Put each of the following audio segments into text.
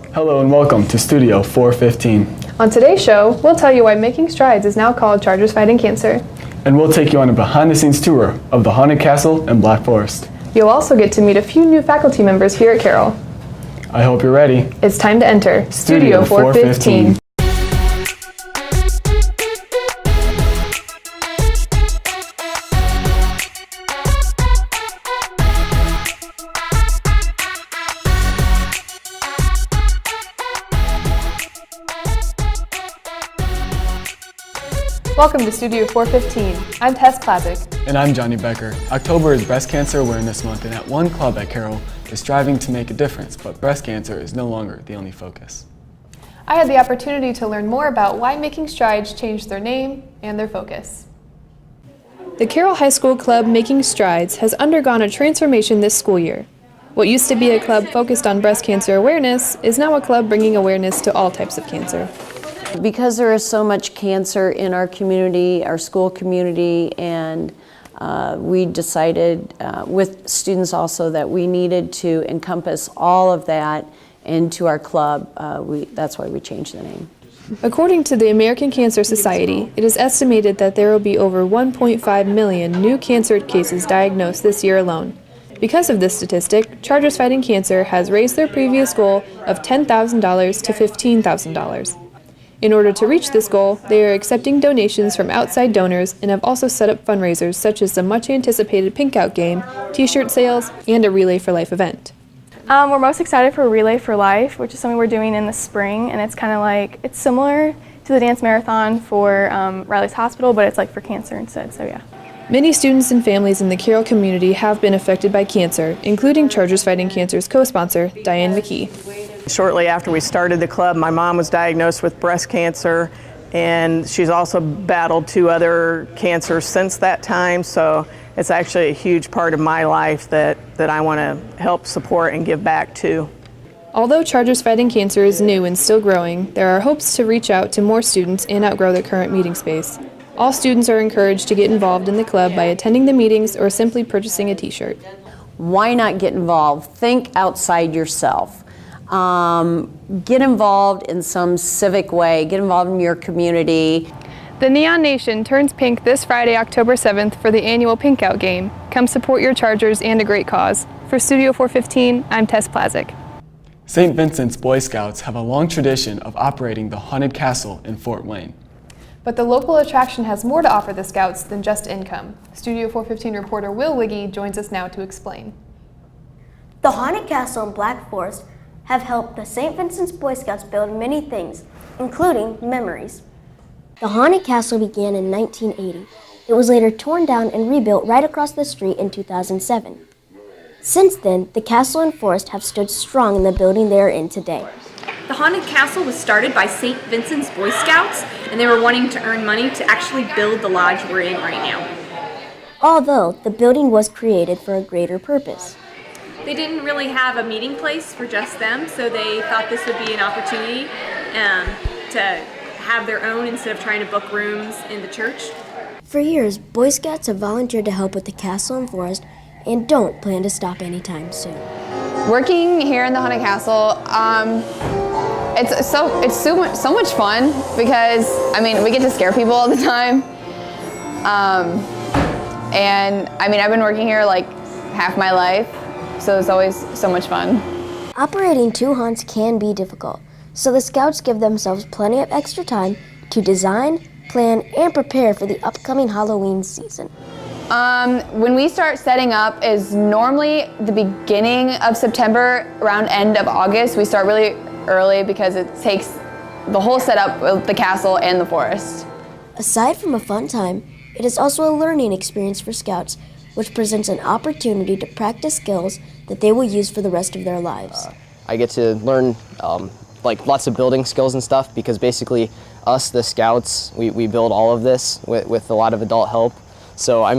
Hello and welcome to Studio 415. On today's show, we'll tell you why Making Strides is now called Chargers Fighting Cancer. And we'll take you on a behind-the-scenes tour of the Haunted Castle in Black Forest. You'll also get to meet a few new faculty members here at Carroll. I hope you're ready. It's time to enter Studio 415. Welcome to Studio 415. I'm Tess Plazic. And I'm Johnny Becker. October is Breast Cancer Awareness Month, and at one club at Carroll is striving to make a difference, but breast cancer is no longer the only focus. I had the opportunity to learn more about why Making Strides changed their name and their focus. The Carroll High School Club Making Strides has undergone a transformation this school year. What used to be a club focused on breast cancer awareness is now a club bringing awareness to all types of cancer. Because there is so much cancer in our community, our school community, and we decided with students also that we needed to encompass all of that into our club. That's why we changed the name. According to the American Cancer Society, it is estimated that there will be over 1.5 million new cancer cases diagnosed this year alone. Because of this statistic, Chargers Fighting Cancer has raised their previous goal of $10,000 to $15,000. In order to reach this goal, they are accepting donations from outside donors and have also set up fundraisers such as the much-anticipated Pink Out game, t-shirt sales, and a Relay for Life event. We're most excited for Relay for Life, which is something we're doing in the spring, and it's kind of like, it's similar to the dance marathon for Riley's Hospital, but it's like for cancer instead, so yeah. Many students and families in the Carroll community have been affected by cancer, including Chargers Fighting Cancer's co-sponsor, Diane McKee. Shortly after we started the club, my mom was diagnosed with breast cancer, and she's also battled 2 other cancers since that time, so it's actually a huge part of my life that I want to help support and give back to. Although Chargers Fighting Cancer is new and still growing, there are hopes to reach out to more students and outgrow their current meeting space. All students are encouraged to get involved in the club by attending the meetings or simply purchasing a t-shirt. Why not get involved? Think outside yourself. Get involved in some civic way. Get involved in your community. The Neon Nation turns pink this Friday, October 7th for the annual Pink Out game. Come support your Chargers and a great cause. For Studio 415, I'm Tess Plazic. St. Vincent's Boy Scouts have a long tradition of operating the Haunted Castle in Fort Wayne. But the local attraction has more to offer the Scouts than just income. Studio 415 reporter Will Wiggy joins us now to explain. The Haunted Castle in Black Forest have helped the St. Vincent's Boy Scouts build many things, including memories. The Haunted Castle began in 1980. It was later torn down and rebuilt right across the street in 2007. Since then, the castle and forest have stood strong in the building they are in today. The Haunted Castle was started by St. Vincent's Boy Scouts, and they were wanting to earn money to actually build the lodge we're in right now. Although the building was created for a greater purpose. They didn't really have a meeting place for just them, so they thought this would be an opportunity to have their own instead of trying to book rooms in the church. For years, Boy Scouts have volunteered to help with the castle and forest and don't plan to stop anytime soon. Working here in the Haunted Castle, it's so much fun because we get to scare people all the time, and I've been working here like half my life, so it's always so much fun. Operating 2 haunts can be difficult, so the Scouts give themselves plenty of extra time to design, plan, and prepare for the upcoming Halloween season. When we start setting up is normally the beginning of September, around end of August. We start really early because it takes the whole setup of the castle and the forest. Aside from a fun time, it is also a learning experience for Scouts, which presents an opportunity to practice skills that they will use for the rest of their lives. I get to learn lots of building skills and stuff because basically us, the Scouts, we build all of this with a lot of adult help. So I've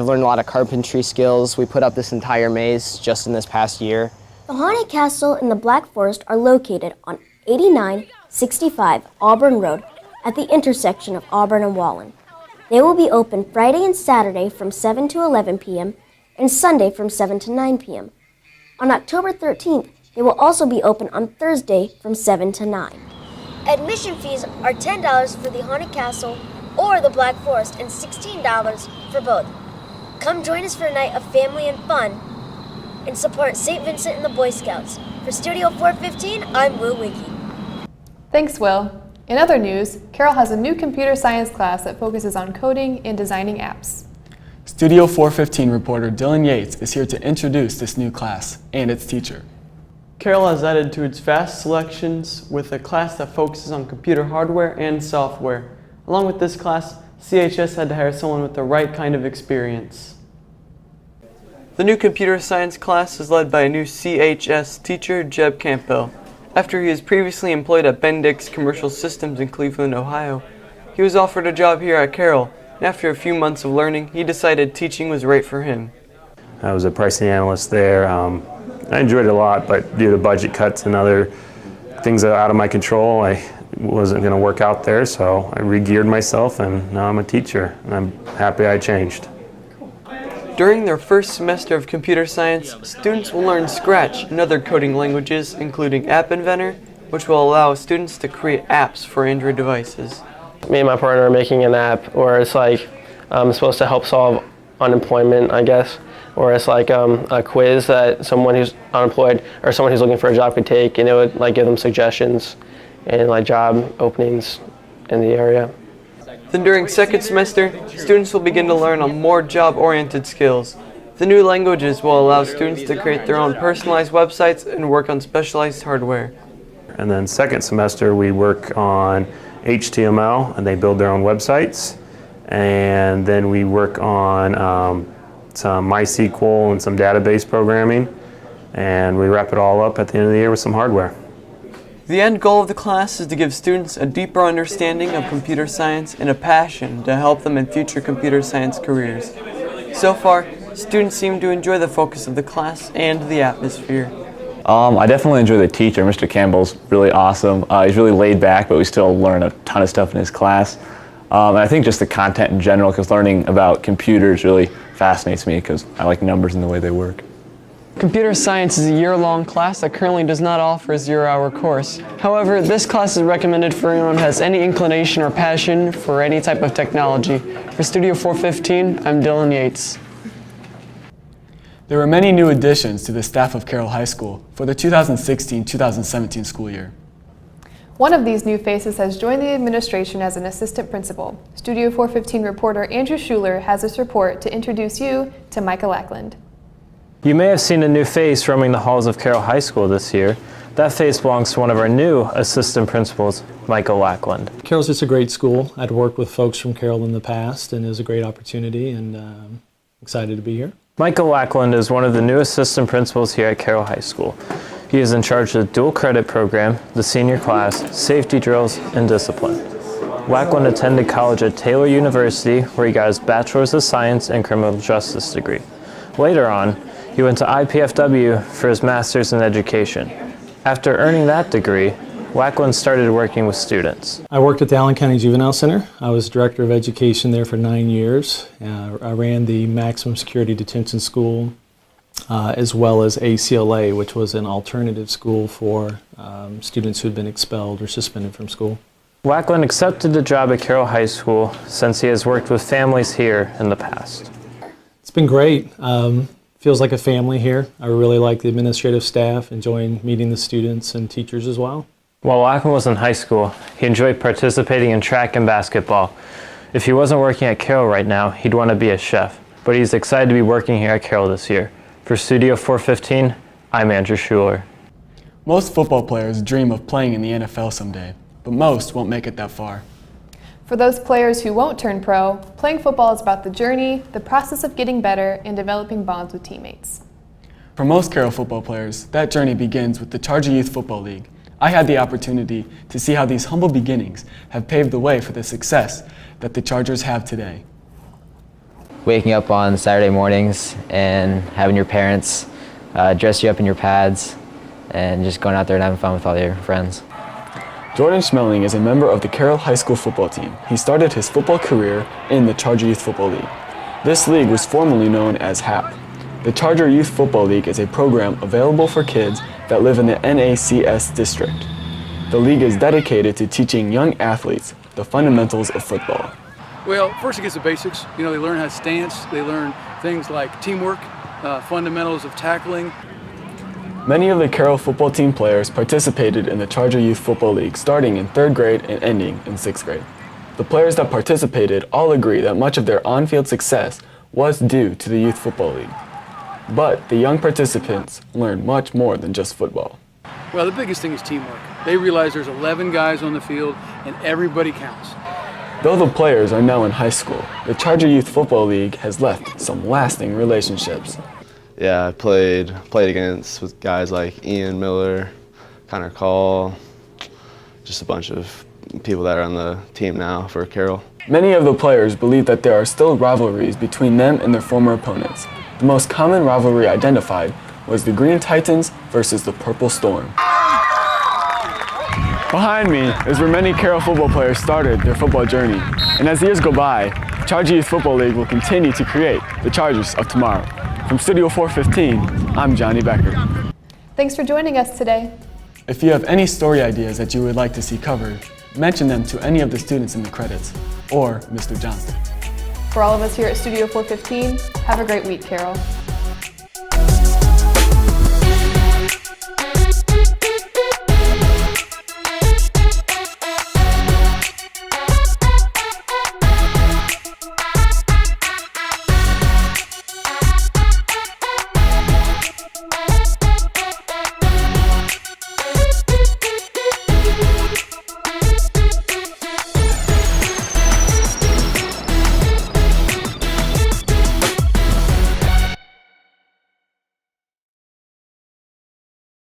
learned a lot of carpentry skills. We put up this entire maze just in this past year. The Haunted Castle and the Black Forest are located on 8965 Auburn Road at the intersection of Auburn and Wallen. They will be open Friday and Saturday from 7 to 11 p.m. and Sunday from 7 to 9 p.m. On October 13th, They will also be open on Thursday from 7 to 9. Admission fees are $10 for the Haunted Castle or the Black Forest and $16 for both. Come join us for a night of family and fun and support St. Vincent and the Boy Scouts. For Studio 415, I'm Will Wiggy. Thanks, Will. In other news, Carroll has a new computer science class that focuses on coding and designing apps. Studio 415 reporter Dylan Yates is here to introduce this new class and its teacher. Carroll has added to its vast selections with a class that focuses on computer hardware and software. Along with this class, CHS had to hire someone with the right kind of experience. The new computer science class is led by a new CHS teacher, Jeb Campbell. After he was previously employed at Bendix Commercial Systems in Cleveland, Ohio, he was offered a job here at Carroll, and after a few months of learning, he decided teaching was right for him. I was a pricing analyst there. I enjoyed it a lot, but due to budget cuts and other things that are out of my control, I wasn't going to work out there, so I re-geared myself, and now I'm a teacher, and I'm happy I changed. During their first semester of computer science, students will learn Scratch and other coding languages, including App Inventor, which will allow students to create apps for Android devices. Me and my partner are making an app where it's like supposed to help solve unemployment, I guess, or it's like a quiz that someone who's unemployed or someone who's looking for a job could take, and it would like give them suggestions and like job openings in the area. Then during second semester, students will begin to learn on more job-oriented skills. The new languages will allow students to create their own personalized websites and work on specialized hardware. And then second semester, we work on HTML, and they build their own websites. And then we work on some MySQL and some database programming. And we wrap it all up at the end of the year with some hardware. The end goal of the class is to give students a deeper understanding of computer science and a passion to help them in future computer science careers. So far, students seem to enjoy the focus of the class and the atmosphere. I definitely enjoy the teacher. Mr. Campbell's really awesome. He's really laid back, but we still learn a ton of stuff in his class. And I think just the content in general, because learning about computers really fascinates me because I like numbers and the way they work. Computer science is a year-long class that currently does not offer a 0-hour course. However, this class is recommended for anyone who has any inclination or passion for any type of technology. For Studio 415, I'm Dylan Yates. There were many new additions to the staff of Carroll High School for the 2016-2017 school year. One of these new faces has joined the administration as an assistant principal. Studio 415 reporter Andrew Schuler has this report to introduce you to Micah Lackland. You may have seen a new face roaming the halls of Carroll High School this year. That face belongs to one of our new assistant principals, Michael Lackland. Carroll's just a great school. I'd worked with folks from Carroll in the past, and it was a great opportunity, and I'm excited to be here. Michael Lackland is one of the new assistant principals here at Carroll High School. He is in charge of the dual credit program, the senior class, safety drills, and discipline. Lackland attended college at Taylor University, where he got his Bachelor's of Science and Criminal Justice degree. Later on, he went to IPFW for his Master's in Education. After earning that degree, Lackland started working with students. I worked at the Allen County Juvenile Center. I was Director of Education there for 9 years. I ran the Maximum Security Detention School, as well as ACLA, which was an alternative school for students who had been expelled or suspended from school. Lackland accepted the job at Carroll High School since he has worked with families here in the past. It's been great. Feels like a family here. I really like the administrative staff, enjoying meeting the students and teachers as well. While Lackland was in high school, he enjoyed participating in track and basketball. If he wasn't working at Carroll right now, he'd want to be a chef, but he's excited to be working here at Carroll this year. For Studio 415, I'm Andrew Schuler. Most football players dream of playing in the NFL someday, but most won't make it that far. For those players who won't turn pro, playing football is about the journey, the process of getting better, and developing bonds with teammates. For most Carroll football players, that journey begins with the Charger Youth Football League. I had the opportunity to see how these humble beginnings have paved the way for the success that the Chargers have today. Waking up on Saturday mornings and having your parents dress you up in your pads and just going out there and having fun with all your friends. Jordan Schmeling is a member of the Carroll High School football team. He started his football career in the Charger Youth Football League. This league was formerly known as HAP. The Charger Youth Football League is a program available for kids that live in the NACS district. The league is dedicated to teaching young athletes the fundamentals of football. Well, first it gets the basics. You know, they learn how to stance, they learn things like teamwork, fundamentals of tackling. Many of the Carroll football team players participated in the Charger Youth Football League starting in 3rd grade and ending in 6th grade. The players that participated all agree that much of their on-field success was due to the Youth Football League. But the young participants learned much more than just football. Well, the biggest thing is teamwork. They realize there's 11 guys on the field and everybody counts. Though the players are now in high school, the Charger Youth Football League has left some lasting relationships. Yeah, I played against with guys like Ian Miller, Connor Call, just a bunch of people that are on the team now for Carroll. Many of the players believe that there are still rivalries between them and their former opponents. The most common rivalry identified was the Green Titans versus the Purple Storm. Behind me is where many Carroll football players started their football journey. And as years go by, Charger Youth Football League will continue to create the Chargers of tomorrow. From Studio 415, I'm Johnny Becker. Thanks for joining us today. If you have any story ideas that you would like to see covered, mention them to any of the students in the credits, or Mr. Johnston. For all of us here at Studio 415, have a great week, Carroll.